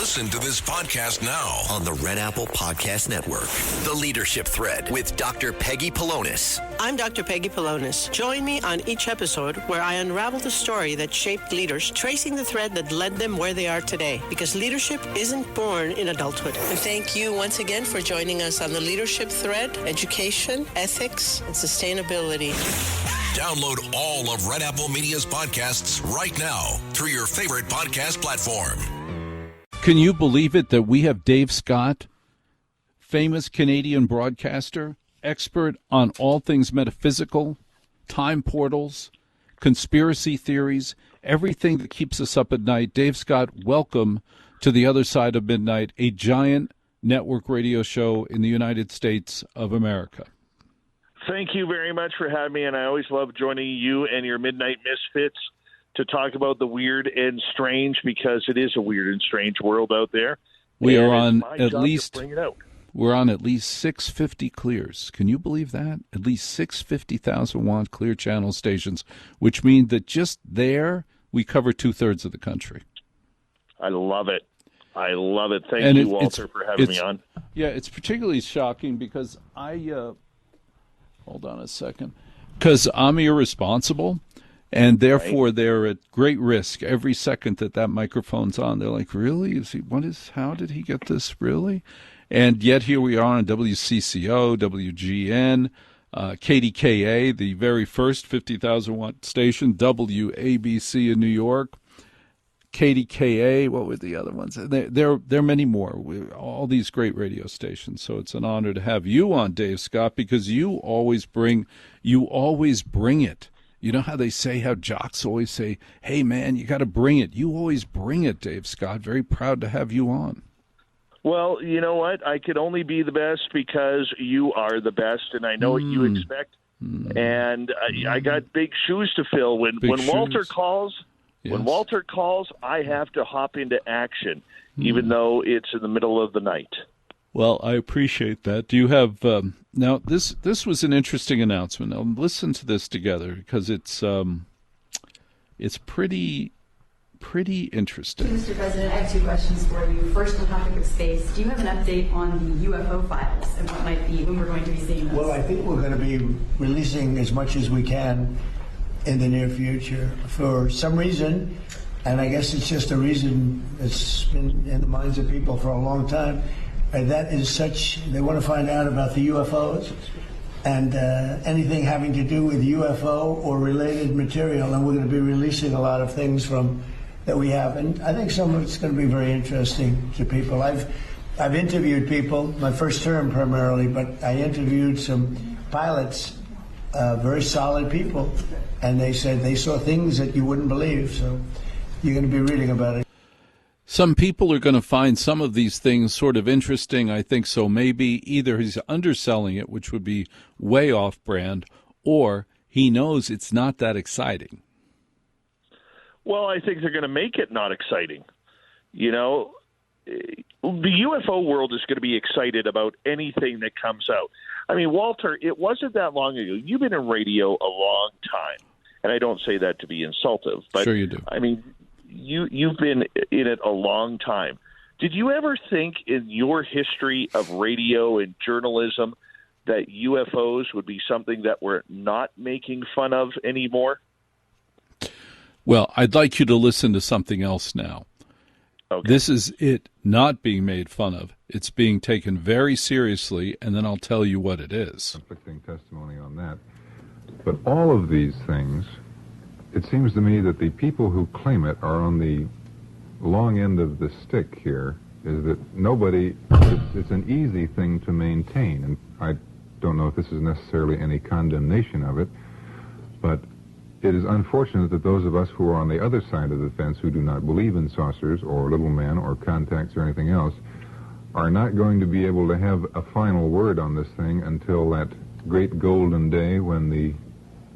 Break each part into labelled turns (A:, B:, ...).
A: Listen to this podcast now
B: on the Red Apple Podcast Network. The Leadership Thread with Dr. Peggy Polonis.
C: I'm Dr. Peggy Polonis. Join me on each episode where I unravel the story that shaped leaders, tracing the thread that led them where they are today. Because leadership isn't born in adulthood. And thank you once again for joining us on the Leadership Thread, education, ethics, and sustainability.
A: Download all of Red Apple Media's podcasts right now through your favorite podcast platform.
D: Can you believe it that we have Dave Scott, famous Canadian broadcaster, expert on all things metaphysical, time portals, conspiracy theories, everything that keeps us up at night. Dave Scott, welcome to The Other Side of Midnight, a giant network radio show in the United States of America.
E: Thank you very much for having me, and I always love joining you and your Midnight Misfits to talk about the weird and strange, because it is a weird and strange world out there.
D: We
E: and
D: are on
E: at least
D: we're on at least 650 clears. Can you believe that? At least 650,000 watt clear channel stations, which means that just there we cover 2/3 of the country.
E: I love it. I love it. Thank you, Walter, for having me on.
D: Yeah, it's particularly shocking because hold on a second, because I'm irresponsible. And therefore, they're at great risk every second that microphone's on. They're like, really? How did he get this, really? And yet here we are on WCCO, WGN, KDKA, the very first 50,000 watt station, WABC in New York, KDKA, what were the other ones? There are many more, all these great radio stations. So it's an honor to have you on, Dave Scott, because you always bring it. You know how they say, how jocks always say, hey, man, you got to bring it. You always bring it, Dave Scott. Very proud to have you on.
E: Well, you know what? I could only be the best because you are the best, and I know what you expect. And I got big shoes to fill. When Walter calls, when Walter calls, I have to hop into action, even though it's in the middle of the night.
D: Well, I appreciate that. Do you have now? This was an interesting announcement. Now, listen to this together because it's pretty interesting.
F: Mr. President, I have two questions for you. First, on the topic of space, do you have an update on the UFO files and what might be when we're going to be seeing those?
G: Well, I think we're going to be releasing as much as we can in the near future. For some reason, and I guess it's just a reason that's been in the minds of people for a long time. And that is they want to find out about the UFOs and anything having to do with UFO or related material. And we're going to be releasing a lot of things that we have. And I think some of it's going to be very interesting to people. I've interviewed people, my first term primarily, but I interviewed some pilots, very solid people, and they said they saw things that you wouldn't believe. So you're going to be reading about it.
D: Some people are going to find some of these things sort of interesting, I think, so maybe either he's underselling it, which would be way off brand, or he knows it's not that exciting.
E: Well, I think they're going to make it not exciting. You know, the UFO world is going to be excited about anything that comes out. I mean, Walter, it wasn't that long ago. You've been in radio a long time, and I don't say that to be insultive, but
D: sure you do.
E: I mean, You've been in it a long time. Did you ever think in your history of radio and journalism that UFOs would be something that we're not making fun of anymore?
D: Well, I'd like you to listen to something else now. Okay. This is it not being made fun of. It's being taken very seriously, and then I'll tell you what it is.
H: Conflicting testimony on that. But all of these things, it seems to me that the people who claim it are on the long end of the stick here, is that it's an easy thing to maintain. And I don't know if this is necessarily any condemnation of it, but it is unfortunate that those of us who are on the other side of the fence, who do not believe in saucers or little men or contacts or anything else, are not going to be able to have a final word on this thing until that great golden day when the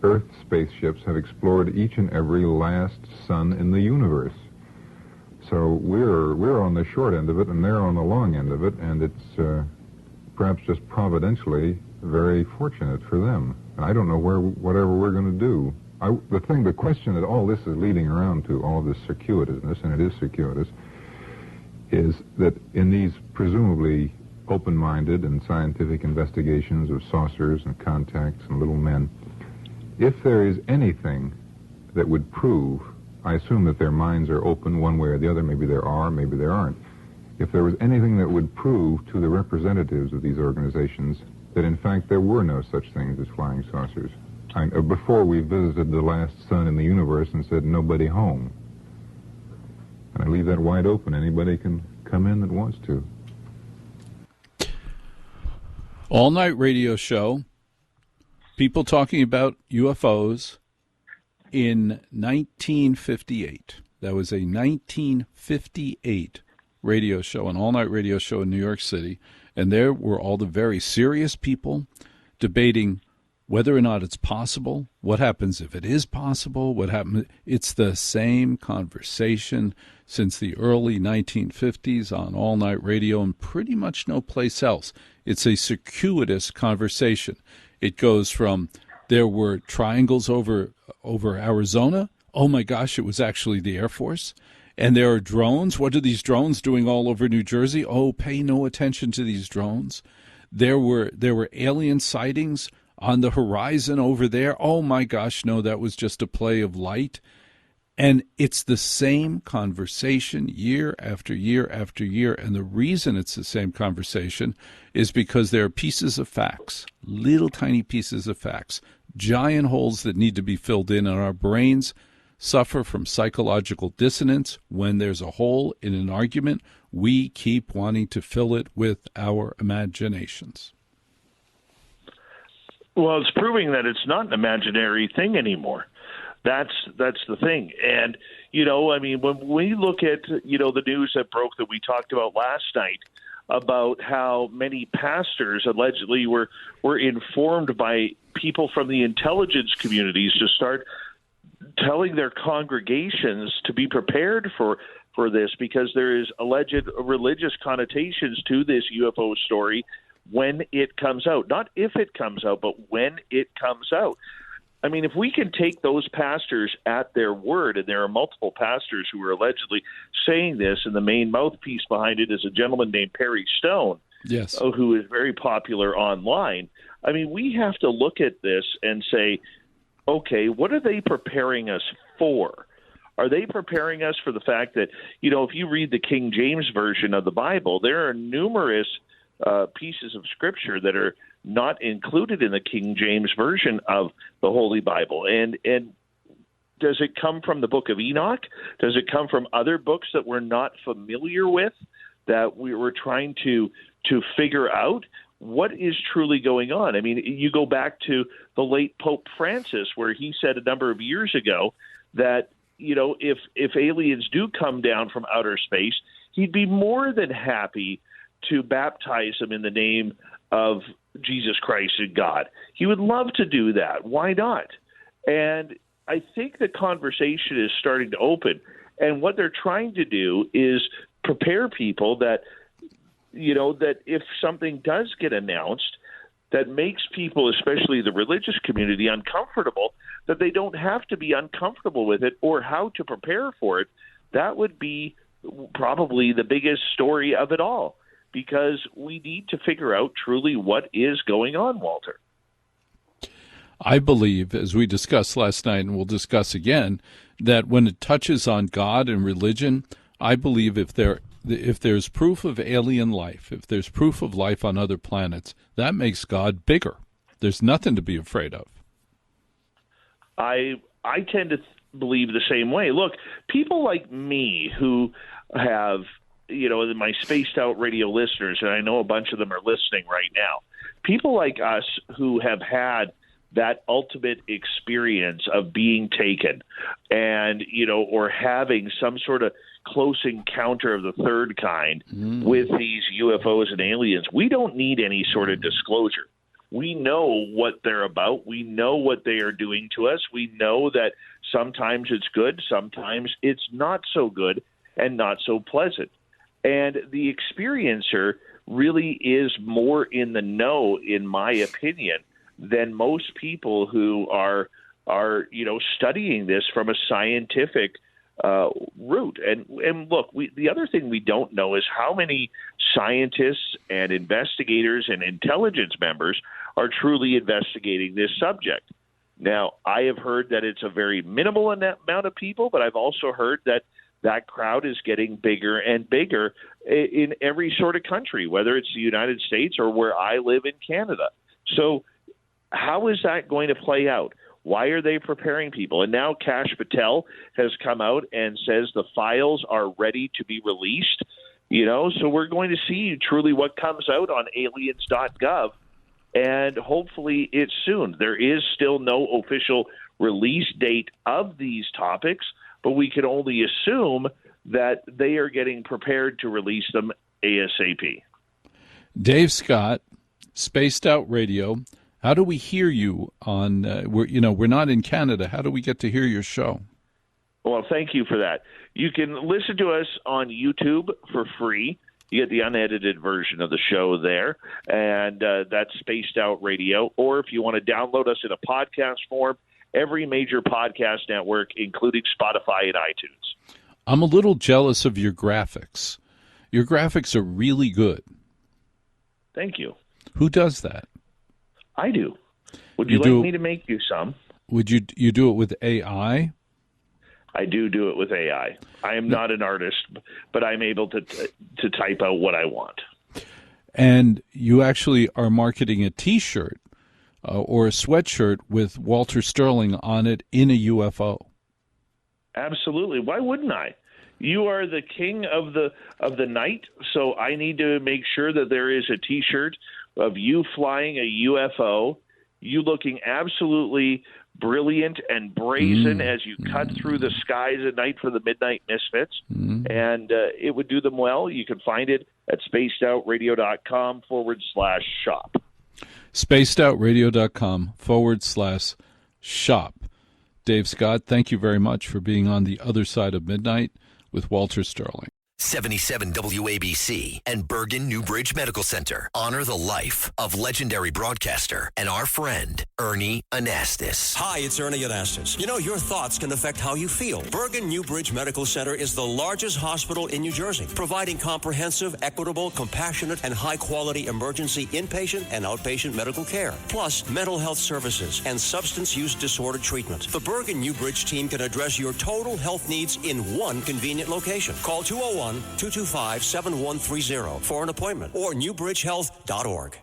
H: Earth spaceships have explored each and every last sun in the universe. So we're on the short end of it, and they're on the long end of it, and it's perhaps just providentially very fortunate for them. I don't know whatever we're going to do. The question that all this is leading around to, all of this circuitousness, and it is circuitous, is that in these presumably open-minded and scientific investigations of saucers and contacts and little men, if there is anything that would prove, I assume that their minds are open one way or the other, maybe there are, maybe there aren't, if there was anything that would prove to the representatives of these organizations that in fact there were no such things as flying saucers. Before we visited the last sun in the universe and said nobody home. And I leave that wide open. Anybody can come in that wants to.
D: All-night radio show, people talking about UFOs in 1958. That was a 1958 radio show, an all-night radio show in New York City. And there were all the very serious people debating whether or not it's possible, what happens if it is possible, what happens. It's the same conversation since the early 1950s on all-night radio and pretty much no place else. It's a circuitous conversation. It goes from there were triangles over Arizona. Oh, my gosh, it was actually the Air Force. And there are drones. What are these drones doing all over New Jersey? Oh, pay no attention to these drones. There were alien sightings on the horizon over there. Oh, my gosh, no, that was just a play of light. And it's the same conversation year after year after year. And the reason it's the same conversation is because there are pieces of facts, little tiny pieces of facts, giant holes that need to be filled in, and our brains suffer from psychological dissonance. When there's a hole in an argument, we keep wanting to fill it with our imaginations.
E: Well, it's proving that it's not an imaginary thing anymore. That's the thing. And, I mean, when we look at, the news that broke that we talked about last night about how many pastors allegedly were informed by people from the intelligence communities to start telling their congregations to be prepared for this, because there is alleged religious connotations to this UFO story when it comes out. Not if it comes out, but when it comes out. I mean, if we can take those pastors at their word, and there are multiple pastors who are allegedly saying this, and the main mouthpiece behind it is a gentleman named Perry Stone,
D: yes,
E: who is very popular online. I mean, we have to look at this and say, okay, what are they preparing us for? Are they preparing us for the fact that, if you read the King James Version of the Bible, there are numerous pieces of Scripture that are not included in the King James Version of the Holy Bible. And does it come from the book of Enoch? Does it come from other books that we're not familiar with, that we were trying to figure out what is truly going on? I mean, you go back to the late Pope Francis, where he said a number of years ago that, if aliens do come down from outer space, he'd be more than happy to baptize them in the name of Jesus Christ and God. He would love to do that. Why not? And I think the conversation is starting to open. And what they're trying to do is prepare people that, that if something does get announced that makes people, especially the religious community, uncomfortable, that they don't have to be uncomfortable with it or how to prepare for it. That would be probably the biggest story of it all, because we need to figure out truly what is going on, Walter.
D: I believe, as we discussed last night and we'll discuss again, that when it touches on God and religion, I believe if there's proof of alien life, if there's proof of life on other planets, that makes God bigger. There's nothing to be afraid of.
E: I tend to believe the same way. Look, people like me who have, my spaced out radio listeners, and I know a bunch of them are listening right now, people like us who have had that ultimate experience of being taken and, or having some sort of close encounter of the third kind with these UFOs and aliens, we don't need any sort of disclosure. We know what they're about. We know what they are doing to us. We know that sometimes it's good, sometimes it's not so good and not so pleasant. And the experiencer really is more in the know, in my opinion, than most people who are studying this from a scientific route. And look, the other thing we don't know is how many scientists and investigators and intelligence members are truly investigating this subject. Now, I have heard that it's a very minimal amount of people, but I've also heard that crowd is getting bigger and bigger in every sort of country, whether it's the United States or where I live in Canada. So how is that going to play out? Why are they preparing people? And now Kash Patel has come out and says the files are ready to be released. So we're going to see truly what comes out on aliens.gov, and hopefully it's soon. There is still no official release date of these topics, but we can only assume that they are getting prepared to release them ASAP.
D: Dave Scott, Spaced Out Radio. How do we hear you on? We're not in Canada. How do we get to hear your show?
E: Well, thank you for that. You can listen to us on YouTube for free. You get the unedited version of the show there, and that's Spaced Out Radio. Or if you want to download us in a podcast form, every major podcast network, including Spotify and iTunes.
D: I'm a little jealous of your graphics. Your graphics are really good.
E: Thank you.
D: Who does that?
E: I do. Would you like me to make you some?
D: Would you do it with AI?
E: I do it with AI. I am not an artist, but I'm able to type out what I want.
D: And you actually are marketing a T-shirt or a sweatshirt with Walter Sterling on it in a UFO.
E: Absolutely. Why wouldn't I? You are the king of the night, so I need to make sure that there is a T-shirt of you flying a UFO, you looking absolutely brilliant and brazen as you cut through the skies at night for the Midnight Misfits, and it would do them well. You can find it at spacedoutradio.com/shop.
D: spacedoutradio.com/shop. Dave Scott, thank you very much for being on the other side of midnight with Walter Sterling.
B: 77 WABC and Bergen Newbridge Medical Center honor the life of legendary broadcaster and our friend, Ernie Anastas.
I: Hi, it's Ernie Anastas. You know, your thoughts can affect how you feel. Bergen Newbridge Medical Center is the largest hospital in New Jersey, providing comprehensive, equitable, compassionate, and high-quality emergency inpatient and outpatient medical care, plus mental health services and substance use disorder treatment. The Bergen Newbridge team can address your total health needs in one convenient location. Call 201-225-7130 for an appointment or newbridgehealth.org.